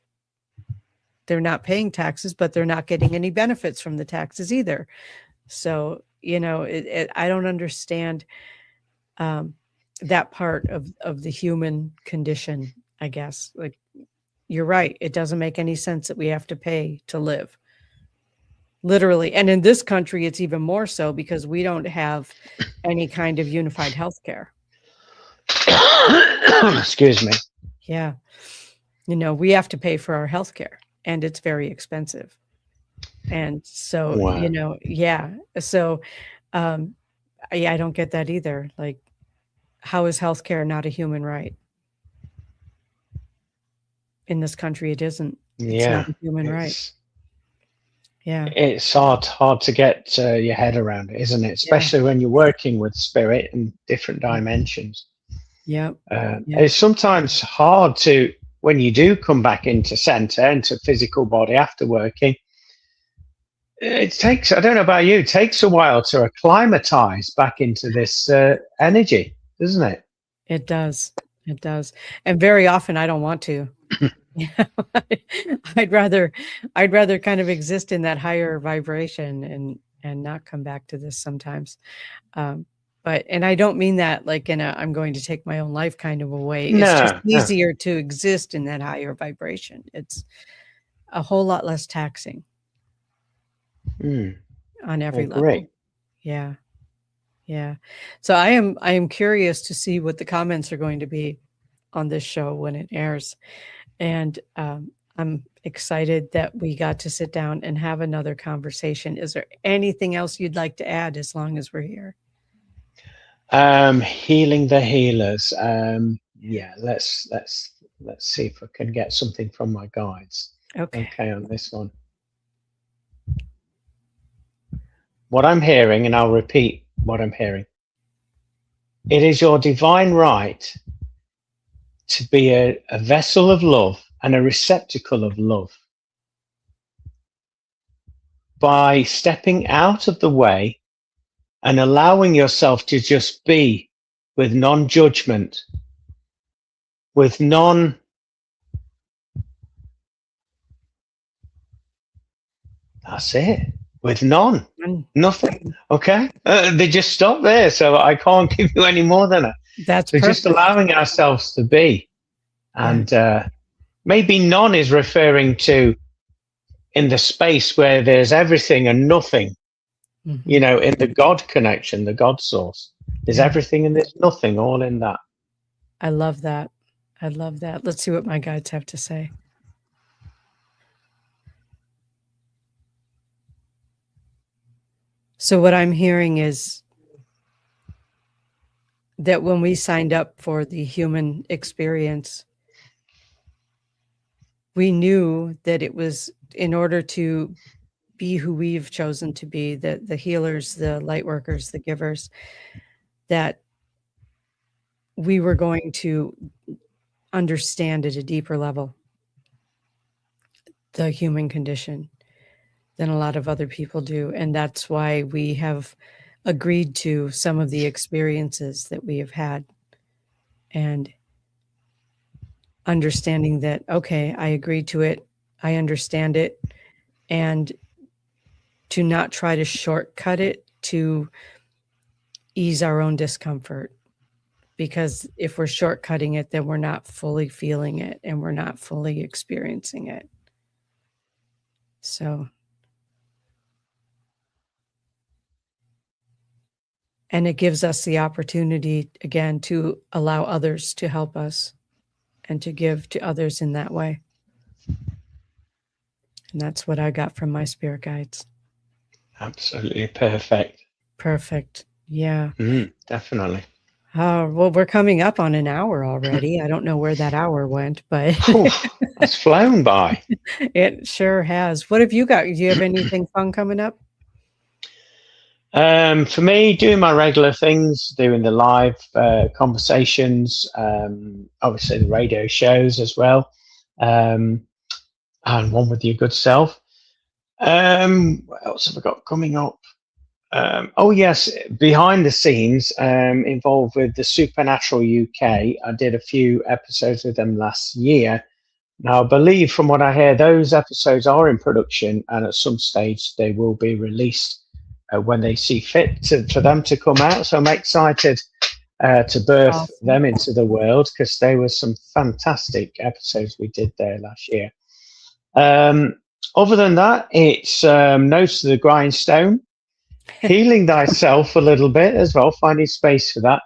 paying taxes, but they're not getting any benefits from the taxes either. So, I don't understand that part of the human condition, I guess. Like, you're right. It doesn't make any sense that we have to pay to live. Literally. And in this country, it's even more so because we don't have any kind of unified healthcare. Excuse me. Yeah. We have to pay for our healthcare, and it's very expensive. And so, Wow. yeah. So, I don't get that either. Like, how is healthcare not a human right? In this country, it isn't. It's not a human right. Yeah. It's hard to get your head around it, isn't it? Especially when you're working with spirit and different dimensions. Yep. It's sometimes hard to, when you do come back into center, into physical body after working, it takes, I don't know about you, it takes a while to acclimatize back into this energy, doesn't it? It does. It does. And very often I don't want to. I'd rather kind of exist in that higher vibration and not come back to this sometimes. But I don't mean that like in a I'm going to take my own life kind of a way. It's just easier to exist in that higher vibration. It's a whole lot less taxing on every level. Yeah. Yeah. So I am curious to see what the comments are going to be on this show when it airs. And I'm excited that we got to sit down and have another conversation. Is there anything else you'd like to add as long as we're here? Healing the healers. Yeah, let's see if I can get something from my guides. Okay, on this one. What I'm hearing, and I'll repeat what I'm hearing. It is your divine right to be a vessel of love and a receptacle of love. By stepping out of the way and allowing yourself to just be with non-judgment, with that's it. with none, And nothing. Okay, they just stop there, so I can't give you any more than that. that's So just perfect. allowing ourselves to be, Yeah. and maybe none is referring to in the space where there's everything and nothing. You Mhm. know, in the God connection, the God source, there's Yeah. everything and there's nothing, all in that. I love that. I love that. Let's see what my guides have to say. So what I'm hearing is that when we signed up for the human experience, we knew that it was in order to be who we've chosen to be, the healers, the light workers, the givers, that we were going to understand at a deeper level the human condition than a lot of other people do. And that's why we have agreed to some of the experiences that we have had, and understanding that, okay, I agreed to it, I understand it, and to not try to shortcut it to ease our own discomfort. Because if we're shortcutting it, then we're not fully feeling it and we're not fully experiencing it. So, and it gives us the opportunity again to allow others to help us and to give to others in that way. And that's what I got from my spirit guides. Absolutely perfect. Perfect. Yeah. Definitely. Well, we're coming up on an hour already. I don't know where that hour went, but That's flown by. it sure has. What have you got? Do you have anything fun coming up? For me, doing my regular things, doing the live conversations, obviously the radio shows as well, and one with your good self. What else have I got coming up? Oh yes, behind the scenes, involved with the Supernatural UK. I did a few episodes with them last year. Now, I believe from what I hear, those episodes are in production, and at some stage they will be released when they see fit for them to come out. So I'm excited to birth Awesome. them into the world, because they were some fantastic episodes we did there last year. Other than that, it's Notes to the Grindstone, healing thyself a little bit as well, finding space for that,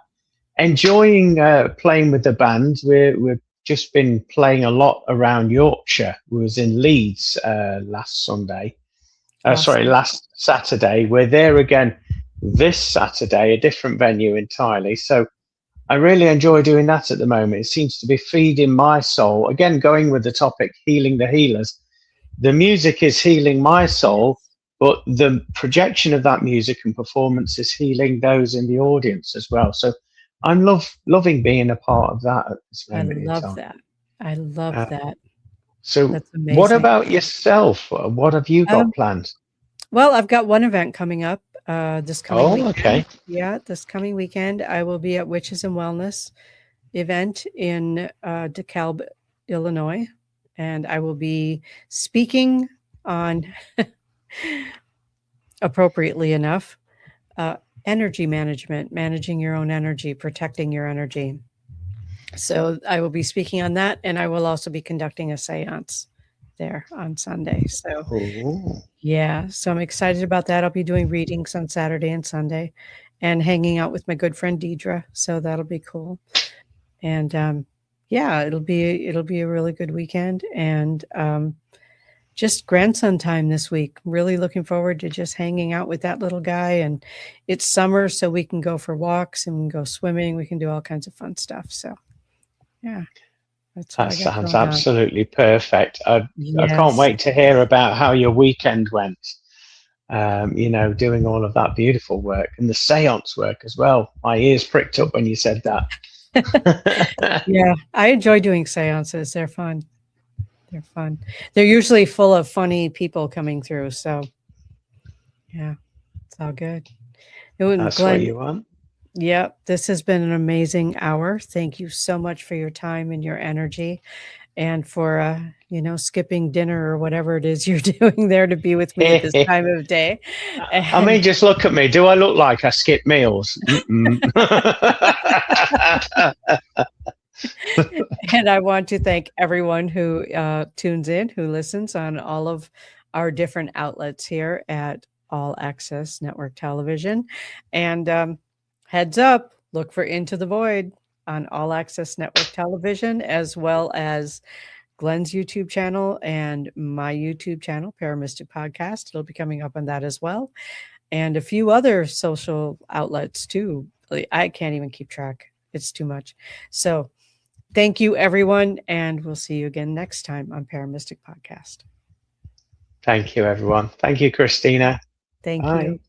enjoying playing with the band. We've just been playing a lot around Yorkshire. We was in Leeds last Sunday. Sorry, Awesome. last Saturday. We're there again this Saturday, a different venue entirely. So I really enjoy doing that at the moment. It seems to be feeding my soul. Again, going with the topic, healing the healers. The music is healing my soul, but the projection of that music and performance is healing those in the audience as well. So I'm loving being a part of that at this I moment in love time. that. I love that. So That's what amazing. about yourself? What have you got Um, planned? well, I've got one event coming up this coming Oh, weekend. okay. Yeah, this coming weekend, I will be at Witches and Wellness event in DeKalb, Illinois, and I will be speaking on, appropriately enough, energy management, managing your own energy, protecting your energy. So I will be speaking on that, and I will also be conducting a seance there on Sunday. So Oh, yeah, so I'm excited about that. I'll be doing readings on Saturday and Sunday and hanging out with my good friend Deidre. So that'll be cool. And yeah, it'll be a really good weekend, and just grandson time this week. Really looking forward to just hanging out with that little guy. And it's summer, so we can go for walks and we can go swimming. We can do all kinds of fun stuff. So yeah, that's what that I got sounds going on. absolutely perfect. I can't Yes. wait to hear about how your weekend went. Doing all of that beautiful work and the seance work as well. My ears pricked up when you said that. Yeah, I enjoy doing seances. They're fun. They're fun. They're usually full of funny people coming through. So yeah, it's all good. And That's what Glenn, you want. yeah, this has been an amazing hour. Thank you so much for your time and your energy, and for skipping dinner or whatever it is you're doing there to be with me at this time of day. I mean, just look at me. Do I look like I skip meals? And I want to thank everyone who tunes in, who listens on all of our different outlets here at All Access Network Television. And heads up, look for Into the Void on All Access Network Television, as well as Glenn's YouTube channel and my YouTube channel, ParaMystic Podcast. It'll be coming up on that as well. And a few other social outlets too. I can't even keep track. It's too much. So thank you, everyone. And we'll see you again next time on ParaMystic Podcast. Thank you, everyone. Thank you, Kristina. Thank Bye. you.